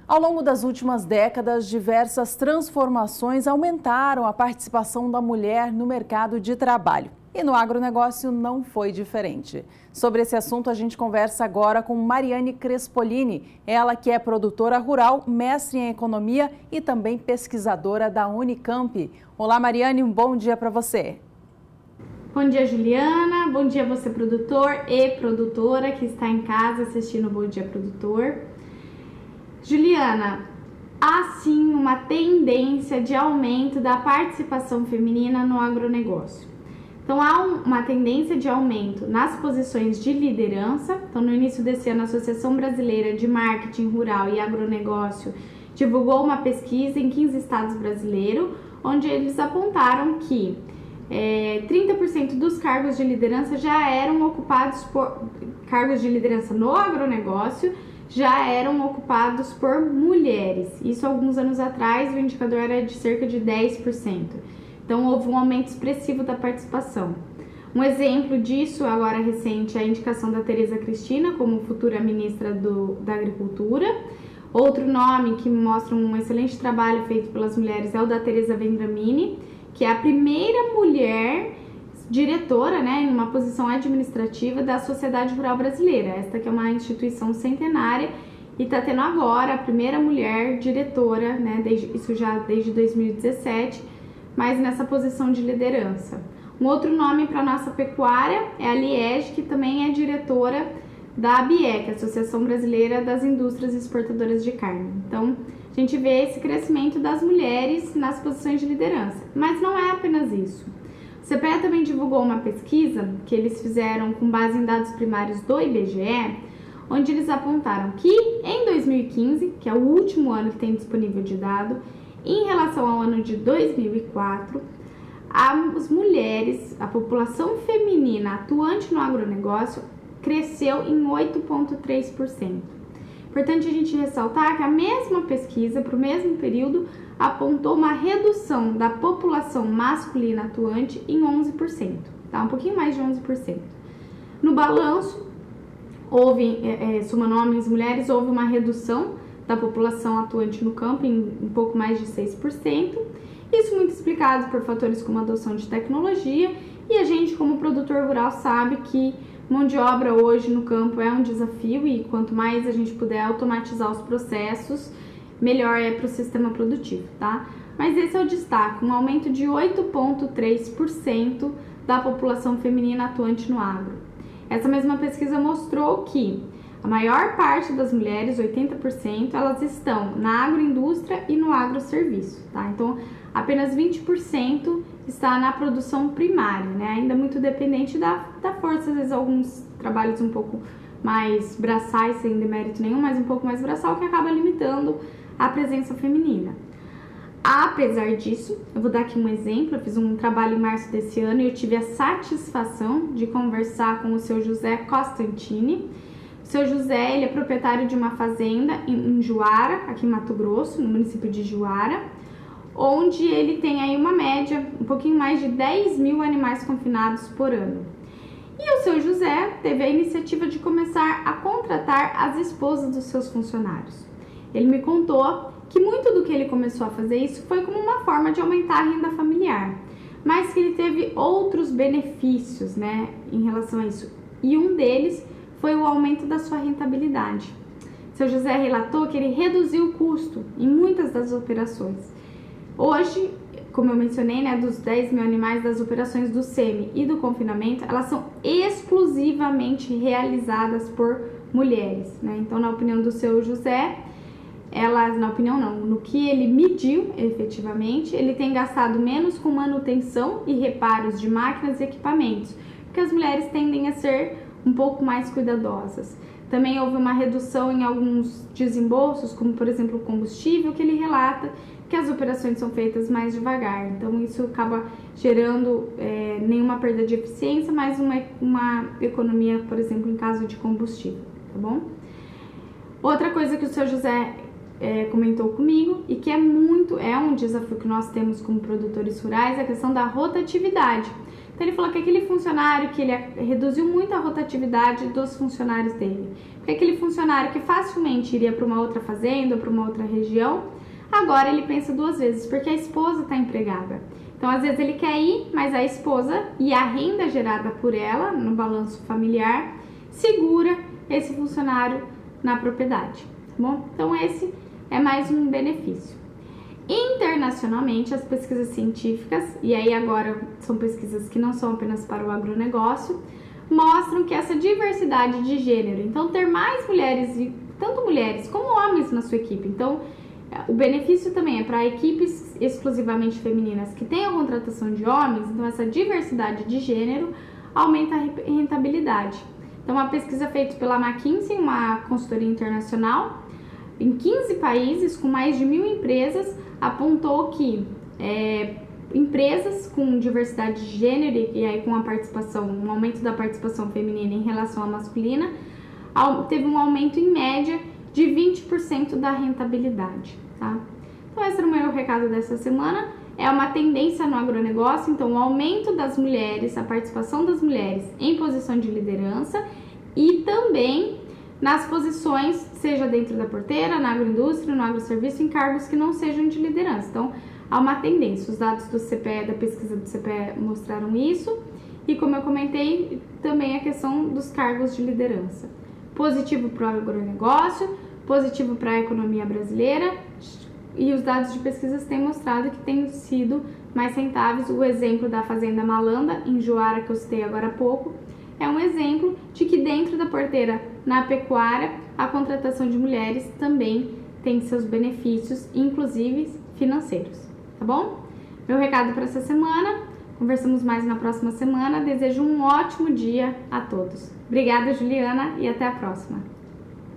Ao longo das últimas décadas, diversas transformações aumentaram a participação da mulher no mercado de trabalho. E no agronegócio não foi diferente. Sobre esse assunto, a gente conversa agora com Mariane Crespolini, ela que é produtora rural, mestre em economia e também pesquisadora da Unicamp. Olá, Mariane, um bom dia para você. Bom dia, Juliana. Bom dia você, produtor e produtora que está em casa assistindo o Bom Dia Produtor. Juliana, há sim uma tendência de aumento da participação feminina no agronegócio. Então, há uma tendência de aumento nas posições de liderança. Então, no início desse ano, a Associação Brasileira de Marketing Rural e Agronegócio divulgou uma pesquisa em 15 estados brasileiros, onde eles apontaram que 30% dos cargos de liderança já eram ocupados por cargos de liderança no agronegócio, já eram ocupados por mulheres. Isso alguns anos atrás o indicador era de cerca de 10%. Então houve um aumento expressivo da participação. Um exemplo disso, agora recente, é a indicação da Tereza Cristina como futura ministra da Agricultura. Outro nome que mostra um excelente trabalho feito pelas mulheres é o da Tereza Vendramini, que é a primeira mulher diretora, em uma posição administrativa da Sociedade Rural Brasileira. Esta que é uma instituição centenária e está tendo agora a primeira mulher diretora, isso já desde 2017, mas nessa posição de liderança. Um outro nome para a nossa pecuária é a Liege, que também é diretora da ABIEC, Associação Brasileira das Indústrias Exportadoras de Carne. Então, a gente vê esse crescimento das mulheres nas posições de liderança. Mas não é apenas isso. O CPE também divulgou uma pesquisa que eles fizeram com base em dados primários do IBGE, onde eles apontaram que em 2015, que é o último ano que tem disponível de dado, em relação ao ano de 2004, as mulheres, a população feminina atuante no agronegócio cresceu em 8,3%. Importante a gente ressaltar que a mesma pesquisa, para o mesmo período, apontou uma redução da população masculina atuante em 11%, um pouquinho mais de 11%. No balanço, somando homens e mulheres, houve uma redução da população atuante no campo em um pouco mais de 6%. Isso muito explicado por fatores como a adoção de tecnologia, e a gente, como produtor rural, sabe que mão de obra hoje no campo é um desafio, e quanto mais a gente puder automatizar os processos, melhor é para o sistema produtivo, tá? Mas esse é o destaque, um aumento de 8,3% da população feminina atuante no agro. Essa mesma pesquisa mostrou que a maior parte das mulheres, 80%, elas estão na agroindústria e no agroserviço, tá? Então, apenas 20% está na produção primária, ainda muito dependente da força, às vezes alguns trabalhos um pouco mais braçais, sem demérito nenhum, mas um pouco mais braçal, que acaba limitando a presença feminina. Apesar disso, eu vou dar aqui um exemplo. Eu fiz um trabalho em março desse ano e eu tive a satisfação de conversar com o seu José Costantini. O seu José, ele é proprietário de uma fazenda em Juara, aqui em Mato Grosso, no município de Juara, onde ele tem aí uma média, um pouquinho mais de 10 mil animais confinados por ano. E o seu José teve a iniciativa de começar a contratar as esposas dos seus funcionários. Ele me contou que muito do que ele começou a fazer isso foi como uma forma de aumentar a renda familiar, mas que ele teve outros benefícios, em relação a isso. E um deles foi o aumento da sua rentabilidade. Seu José relatou que ele reduziu o custo em muitas das operações. Hoje, como eu mencionei, dos 10 mil animais das operações do SEMI e do confinamento, elas são exclusivamente realizadas por mulheres, Então, na opinião do seu José, no que ele mediu efetivamente, ele tem gastado menos com manutenção e reparos de máquinas e equipamentos, porque as mulheres tendem a ser um pouco mais cuidadosas. Também houve uma redução em alguns desembolsos, como por exemplo o combustível, que ele relata que as operações são feitas mais devagar. Então isso acaba gerando nenhuma perda de eficiência, mas uma economia, por exemplo, em caso de combustível, tá bom? Outra coisa que o seu José comentou comigo e que é um desafio que nós temos como produtores rurais, é a questão da rotatividade. Então ele falou que aquele funcionário que ele reduziu muito a rotatividade dos funcionários dele, porque aquele funcionário que facilmente iria para uma outra fazenda ou para uma outra região, agora ele pensa duas vezes, porque a esposa está empregada. Então às vezes ele quer ir, mas a esposa e a renda gerada por ela no balanço familiar segura esse funcionário na propriedade, tá bom? Então esse é mais um benefício. Internacionalmente, as pesquisas científicas, e aí agora são pesquisas que não são apenas para o agronegócio, mostram que essa diversidade de gênero, então ter mais mulheres, tanto mulheres como homens na sua equipe, então o benefício também é para equipes exclusivamente femininas que tenham contratação de homens, então essa diversidade de gênero aumenta a rentabilidade. Então uma pesquisa feita pela McKinsey, uma consultoria internacional, em 15 países com mais de 1.000 empresas, apontou que empresas com diversidade de gênero e aí com a participação, um aumento da participação feminina em relação à masculina, teve um aumento em média de 20% da rentabilidade, tá? Então esse era o meu recado dessa semana, é uma tendência no agronegócio, então o aumento das mulheres, a participação das mulheres em posição de liderança e também nas posições, seja dentro da porteira, na agroindústria, no agroserviço, em cargos que não sejam de liderança. Então, há uma tendência. Os dados do CPE, da pesquisa do CPE, mostraram isso. E, como eu comentei, também a questão dos cargos de liderança. Positivo para o agronegócio, positivo para a economia brasileira. E os dados de pesquisas têm mostrado que têm sido mais rentáveis. O exemplo da Fazenda Malanda, em Juara, que eu citei agora há pouco, é um exemplo de que dentro da porteira, na pecuária, a contratação de mulheres também tem seus benefícios, inclusive financeiros, tá bom? Meu recado para essa semana, conversamos mais na próxima semana, desejo um ótimo dia a todos. Obrigada, Juliana, e até a próxima.